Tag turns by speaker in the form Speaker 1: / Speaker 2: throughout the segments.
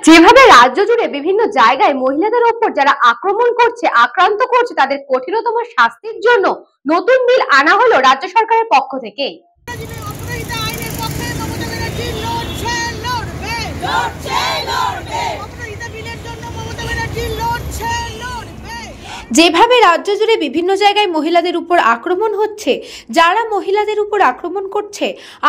Speaker 1: যেভাবে রাজ্য জুড়ে বিভিন্ন জায়গায় মহিলাদের ওপর যারা আক্রমণ করছে, আক্রান্ত করছে, তাদের কঠিনতম শাস্তির জন্য নতুন বিল আনা হলো রাজ্য সরকারের পক্ষ থেকে।
Speaker 2: যেভাবে রাজ্য জুড়ে বিভিন্ন জায়গায় মহিলাদের উপর আক্রমণ হচ্ছে, যারা মহিলাদের উপর আক্রমণ করছে,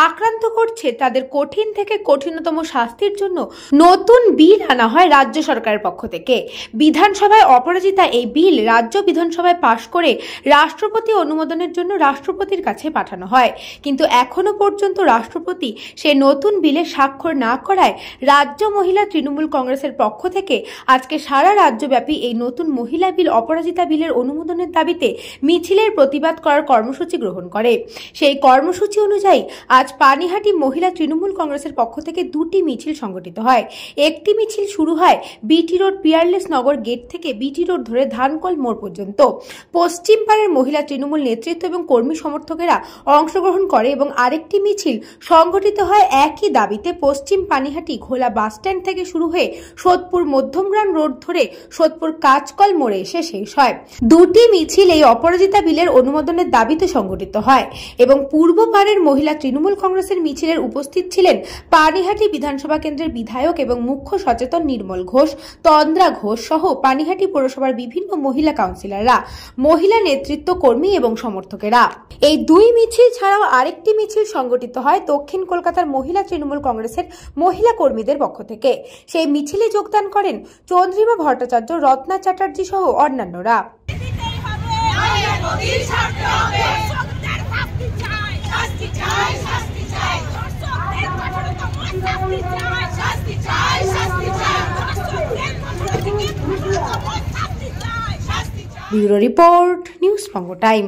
Speaker 2: আক্রান্ত করছে, তাদের কঠিন থেকে কঠিনতম শাস্তির জন্য নতুন বিল আনা হয় রাজ্য সরকারের পক্ষ থেকে। বিধানসভায় অপরাজিতা এই বিল রাজ্য বিধানসভায় পাশ করে রাষ্ট্রপতি অনুমোদনের জন্য রাষ্ট্রপতির কাছে পাঠানো হয়, কিন্তু এখনো পর্যন্ত রাষ্ট্রপতি সে নতুন বিলে স্বাক্ষর না করায় রাজ্য মহিলা তৃণমূল কংগ্রেসের পক্ষ থেকে আজকে সারা রাজ্যব্যাপী এই নতুন মহিলা বিল অপরাজিতা বিলের অনুমোদনের দাবিতে মিছিলের প্রতিবাদ করার কর্মসূচি গ্রহণ করে। সেই কর্মসূচি অনুযায়ী আজ পানিহাটি মহিলা তৃণমূল কংগ্রেসের পক্ষ থেকে দুটি মিছিল সংগঠিত হয়। একটি মিছিল শুরু হয় বিটি রোড পিয়ারলেস নগর গেট থেকে বিটি রোড ধরে ধানকল মোড় পর্যন্ত। পশ্চিম পাড়ের মহিলা তৃণমূল নেতৃত্ব এবং কর্মী সমর্থকেরা অংশগ্রহণ করে এবং আরেকটি মিছিল সংগঠিত হয় একই দাবিতে পশ্চিম পানিহাটি ঘোলা বাস স্ট্যান্ড থেকে শুরু হয়ে সোদপুর মধ্যমগ্রাম রোড ধরে সোদপুর কাঁচকল মোড়ে এসে শেষ হয়। দুটি মিছিল এই অপরাজিতা বিলের অনুমোদনের দাবিতে সংগঠিত হয় এবং পূর্ব পাড়ের মহিলা তৃণমূল কংগ্রেসের মিছিলের উপস্থিত ছিলেন পানিহাটি বিধানসভা কেন্দ্রের বিধায়ক এবং মুখ্য সচেতন নির্মল ঘোষ, তন্দ্রা ঘোষ সহ পানিহাটি পৌরসভার বিভিন্ন মহিলা কাউন্সিলররা, মহিলা নেতৃত্ব কর্মী এবং সমর্থকেরা। এই দুই মিছিল ছাড়াও আরেকটি মিছিল সংগঠিত হয় দক্ষিণ কলকাতার মহিলা তৃণমূল কংগ্রেসের মহিলা কর্মীদের পক্ষ থেকে। সেই মিছিলে যোগদান করেন চন্দ্রিমা ভট্টাচার্য, রত্না চ্যাটার্জি সহ অন্যান্যরা। ব্যুরো রিপোর্ট, নিউজ বঙ্গ টাইম।